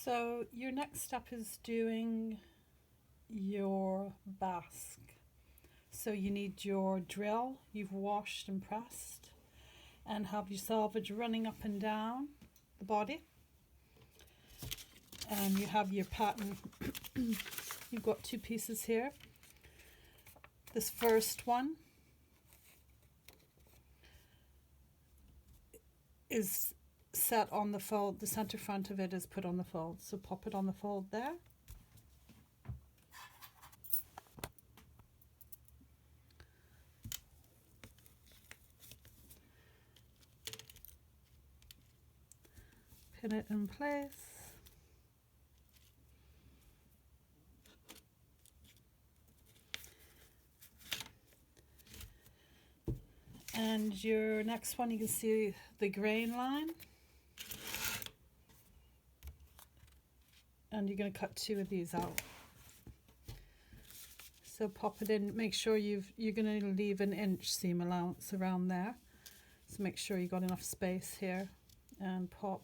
So your next step is doing your basque. So you need your drill you've washed and pressed, and have your salvage running up and down the body. And you have your pattern. You've got two pieces here. This first one is set on the fold. The center front of it is put on the fold. So pop it on the fold there. Pin it in place. And your next one, you can see the grain line. And you're going to cut two of these out. So pop it in, make sure you're going to leave an inch seam allowance around there. So make sure you've got enough space here, and pop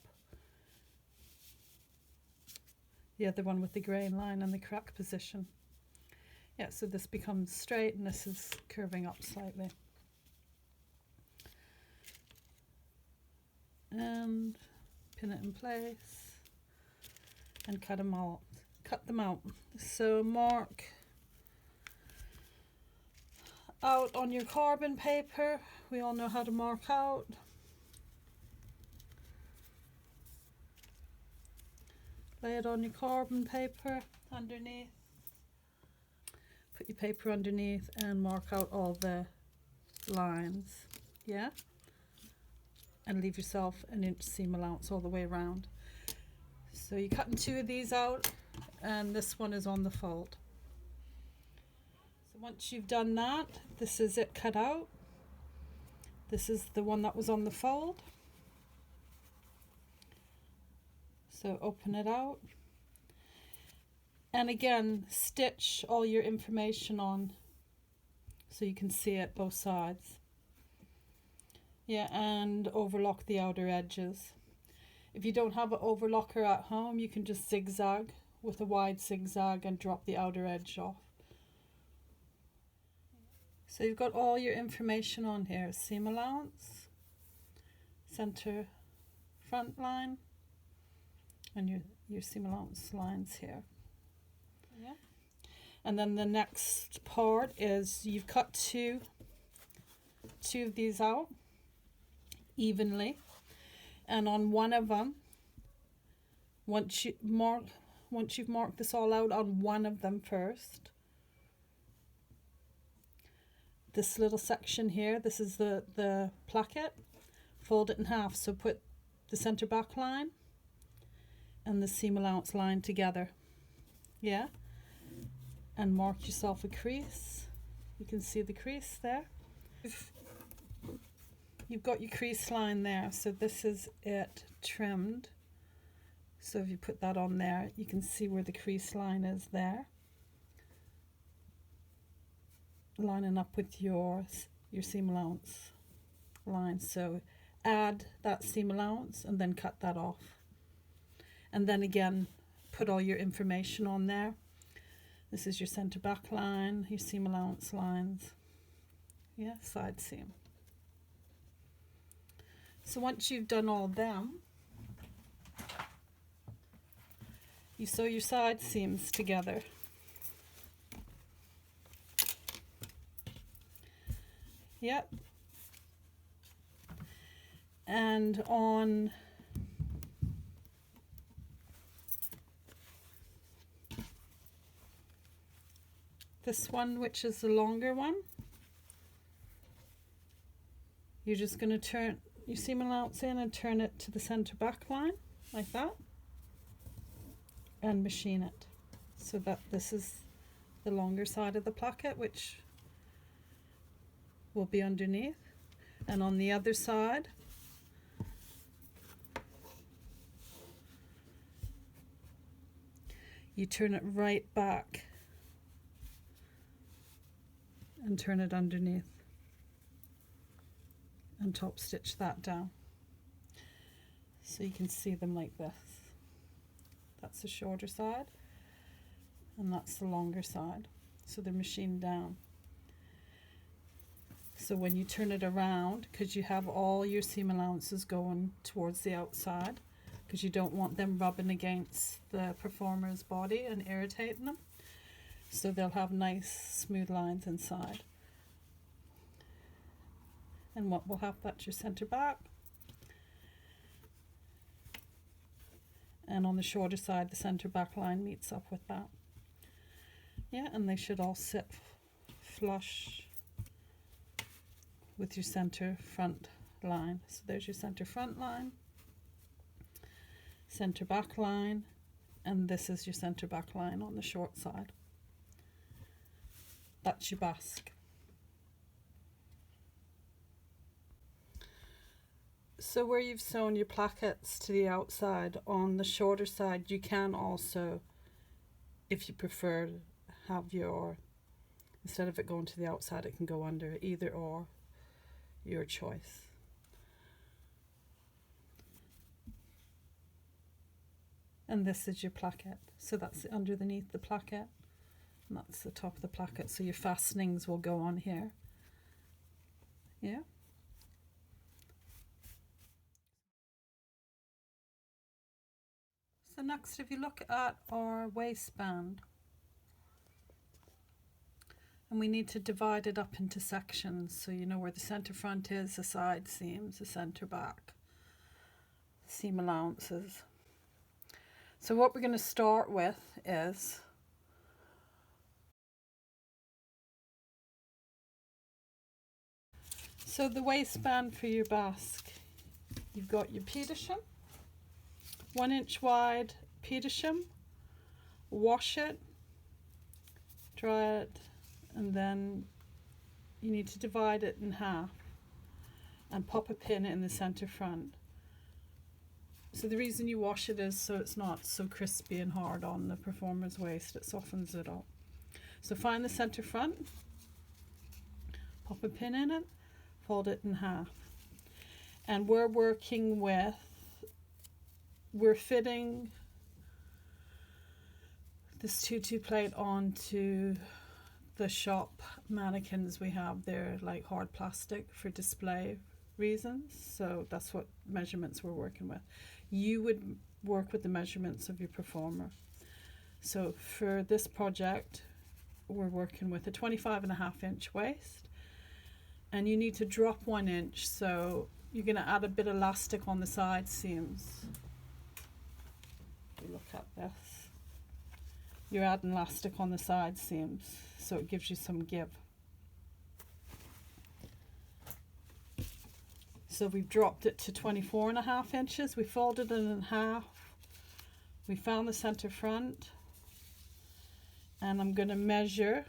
the other one with the grain line in the correct position. Yeah, so this becomes straight and this is curving up slightly. And pin it in place and cut them out. So mark out on your carbon paper. We all know how to mark out. Lay it on your carbon paper underneath. Put your paper underneath and mark out all the lines. Yeah? And leave yourself an inch seam allowance all the way around. So you're cutting two of these out, and this one is on the fold. So once you've done that, this is it cut out. This is the one that was on the fold. So open it out. And again, stitch all your information on so you can see it both sides. Yeah, and overlock the outer edges. If you don't have an overlocker at home, you can just zigzag with a wide zigzag and drop the outer edge off. So you've got all your information on here. Seam allowance, center front line, and your seam allowance lines here. Yeah. And then the next part is you've cut two of these out evenly, and on one of them, once you've marked this all out on one of them first, this little section here, this is the placket, fold it in half. So put the center back line and the seam allowance line together. Yeah, and mark yourself a crease. You can see the crease there. You've got your crease line there, so this is it trimmed. So if you put that on there, you can see where the crease line is there, lining up with your seam allowance line. So add that seam allowance and then cut that off. And then again, put all your information on there. This is your center back line, your seam allowance lines. Yeah, side seam. So once you've done all them, you sew your side seams together. Yep. And on this one, which is the longer one, you're just going to turn your seam allowance in and turn it to the center back line like that, and machine it so that this is the longer side of the placket, which will be underneath. And on the other side, you turn it right back and turn it underneath and top stitch that down so you can see them like this. That's the shorter side, and that's the longer side. So they're machined down. So when you turn it around, because you have all your seam allowances going towards the outside, because you don't want them rubbing against the performer's body and irritating them. So they'll have nice smooth lines inside. And what will have, that's your center back. And on the shorter side, the center back line meets up with that. Yeah, and they should all sit flush with your center front line. So there's your center front line, center back line, and this is your center back line on the short side. That's your basque. So where you've sewn your plackets to the outside, on the shorter side, you can also, if you prefer, have your, instead of it going to the outside, it can go under, either or, your choice. And this is your placket. So that's underneath the placket, and that's the top of the placket. So your fastenings will go on here. Yeah. So next, if you look at our waistband, and we need to divide it up into sections, so you know where the center front is, the side seams, the center back, seam allowances. So what we're going to start with is so the waistband for your basque. You've got your Petersham, 1 inch wide Petersham. Wash it, dry it, and then you need to divide it in half and pop a pin in the center front. So the reason you wash it is so it's not so crispy and hard on the performer's waist. It softens it up. So find the center front, pop a pin in it, fold it in half. And we're working with, we're fitting this tutu plate onto the shop mannequins we have. They're like hard plastic for display reasons. So that's what measurements we're working with. You would work with the measurements of your performer. So for this project, we're working with a 25.5 inch waist, and you need to drop 1 inch. So you're going to add a bit of elastic on the side seams. You look at this. You're adding elastic on the side seams, so it gives you some give. So we've dropped it to 24.5 inches. We folded it in half. We found the center front, and I'm going to measure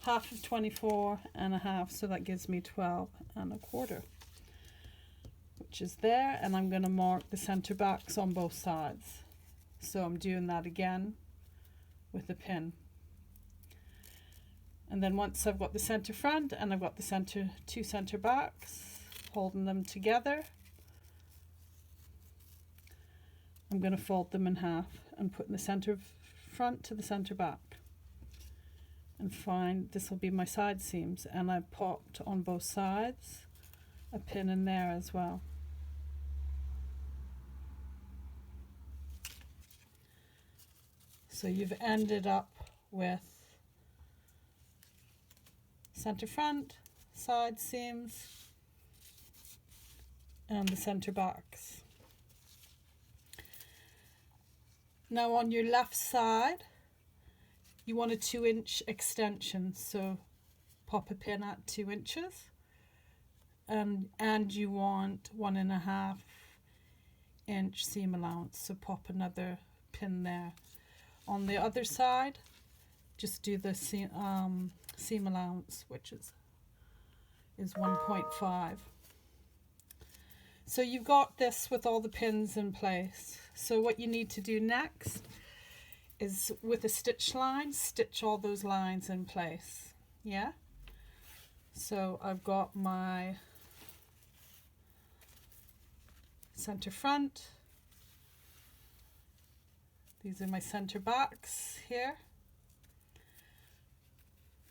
half of 24.5, so that gives me 12.25, which is there. And I'm going to mark the center backs on both sides. So I'm doing that again with a pin. And then once I've got the center front and I've got the two center backs, holding them together, I'm going to fold them in half and put in the center front to the center back. And find, this will be my side seams, and I popped on both sides a pin in there as well. So you've ended up with center front, side seams, and the center backs. Now on your left side, you want a 2 inch extension, so pop a pin at 2 inches, and you want 1.5 inch seam allowance, so pop another pin there. On the other side, just do the seam allowance, which is 1.5. So you've got this with all the pins in place. So what you need to do next is, with a stitch line, stitch all those lines in place. Yeah? So I've got my center front, These are my center backs here.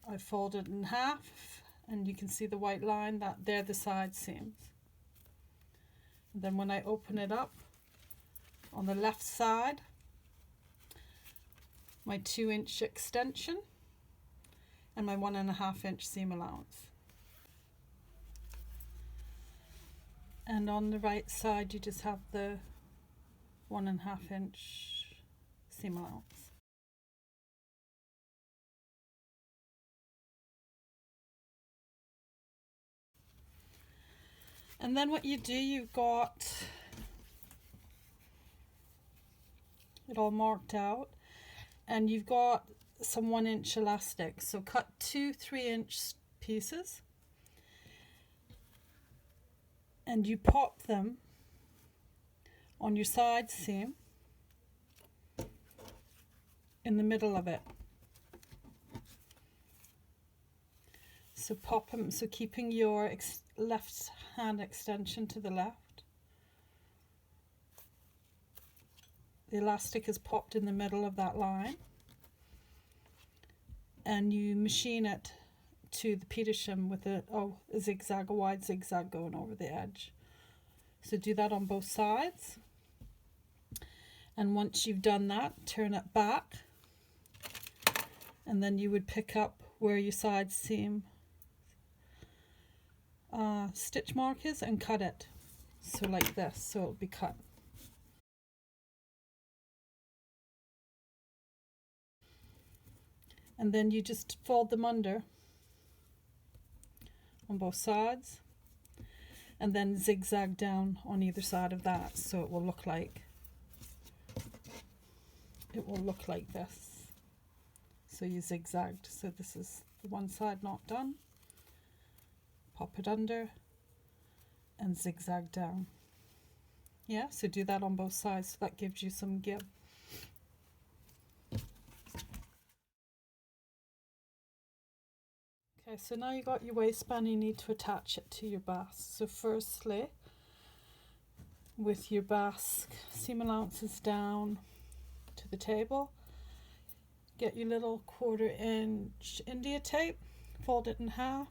I fold it in half and you can see the white line, that they're the side seams. And then when I open it up on the left side, my 2-inch extension and my 1.5-inch seam allowance. And on the right side you just have the 1.5-inch seam allowance. And then what you do, you've got it all marked out, and you've got some 1-inch elastic. So cut 2 3-inch pieces and you pop them on your side seam in the middle of it. So pop them, so keeping your left hand extension to the left. The elastic is popped in the middle of that line, and you machine it to the Petersham with a zigzag, a wide zigzag going over the edge. So do that on both sides, and once you've done that, turn it back, and then you would pick up where your side seam stitch mark is and cut it, so like this, so it'll be cut. And then you just fold them under on both sides and then zigzag down on either side of that, so it will look like this. So you zigzagged, so this is the one side not done. Pop it under and zigzag down. Yeah, so do that on both sides, so that gives you some give. Okay, so now you got your waistband, you need to attach it to your basque. So firstly, with your basque seam allowances down to the table, get your little 1/4-inch India tape, fold it in half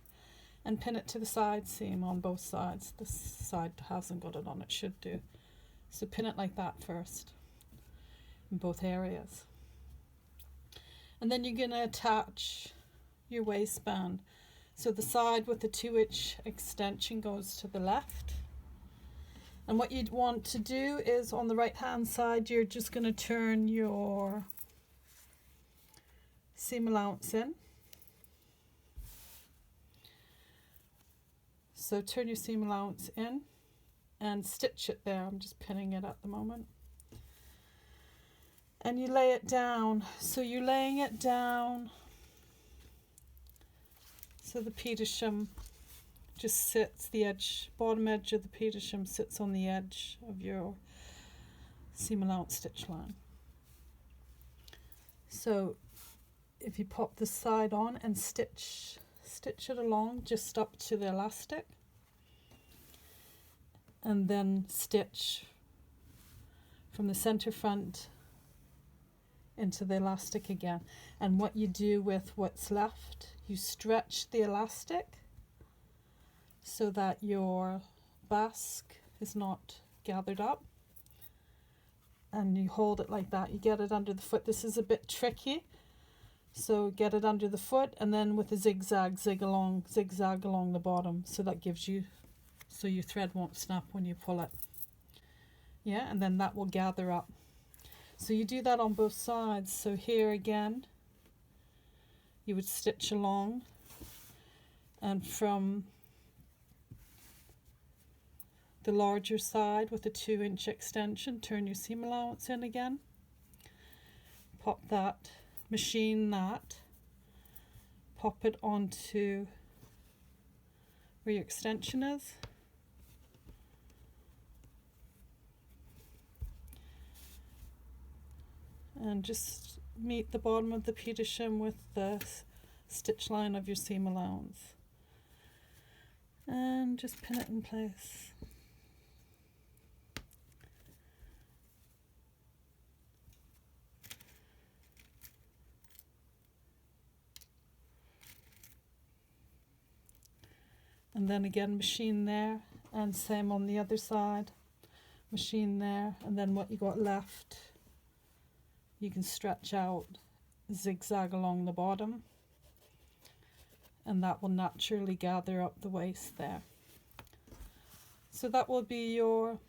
and pin it to the side seam on both sides. This side hasn't got it on, it should do. So pin it like that first in both areas. And then you're going to attach your waistband. So the side with the 2-inch extension goes to the left. And what you'd want to do is on the right hand side, you're just going to turn your seam allowance in. So turn your seam allowance in and stitch it there. I'm just pinning it at the moment. And you lay it down. So you're laying it down so the Petersham just sits, the edge, bottom edge of the Petersham sits on the edge of your seam allowance stitch line. So if you pop the side on and stitch it along just up to the elastic, and then stitch from the center front into the elastic again. And what you do with what's left, you stretch the elastic so that your basque is not gathered up, and you hold it like that. You get it under the foot. This is a bit tricky, so get it under the foot, and then with a zigzag along the bottom, so that gives you, so your thread won't snap when you pull it. Yeah, and then that will gather up. So you do that on both sides. So here again, you would stitch along, and from the larger side with the 2-inch extension, turn your seam allowance in again, pop that, machine that, pop it onto where your extension is, and just meet the bottom of the Petersham with the stitch line of your seam allowance, and just pin it in place. and then again machine there, and same on the other side, machine there, and then what you got left you can stretch out, zigzag along the bottom, and that will naturally gather up the waist there. So that will be your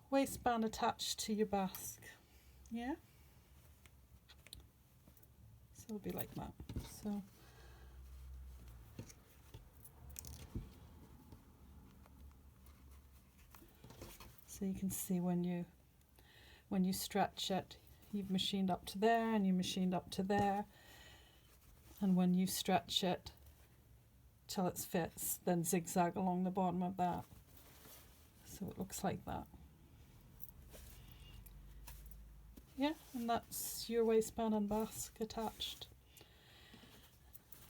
waistband attached to your basque. Yeah, so it'll be like that. So you can see when you stretch it, you've machined up to there and you machined up to there, and when you stretch it till it fits, then zigzag along the bottom of that, so it looks like that. Yeah, and that's your waistband and basque attached.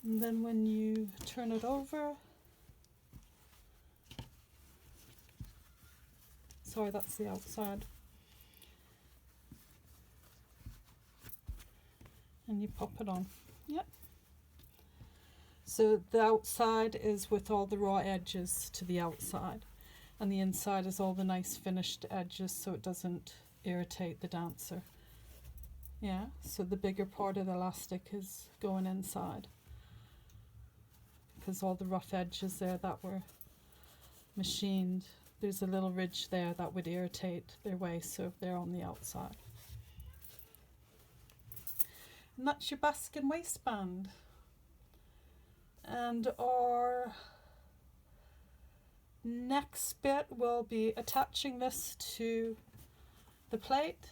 And then when you turn it over, sorry, that's the outside, and you pop it on. Yep. So the outside is with all the raw edges to the outside, and the inside is all the nice finished edges so it doesn't irritate the dancer. Yeah, so the bigger part of the elastic is going inside, because all the rough edges there that were machined, there's a little ridge there that would irritate their waist, so they're on the outside. And that's your basque and waistband. And our next bit will be attaching this to the plate,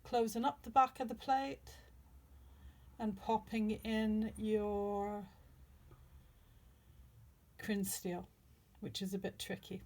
closing up the back of the plate, and popping in your crin steel, which is a bit tricky.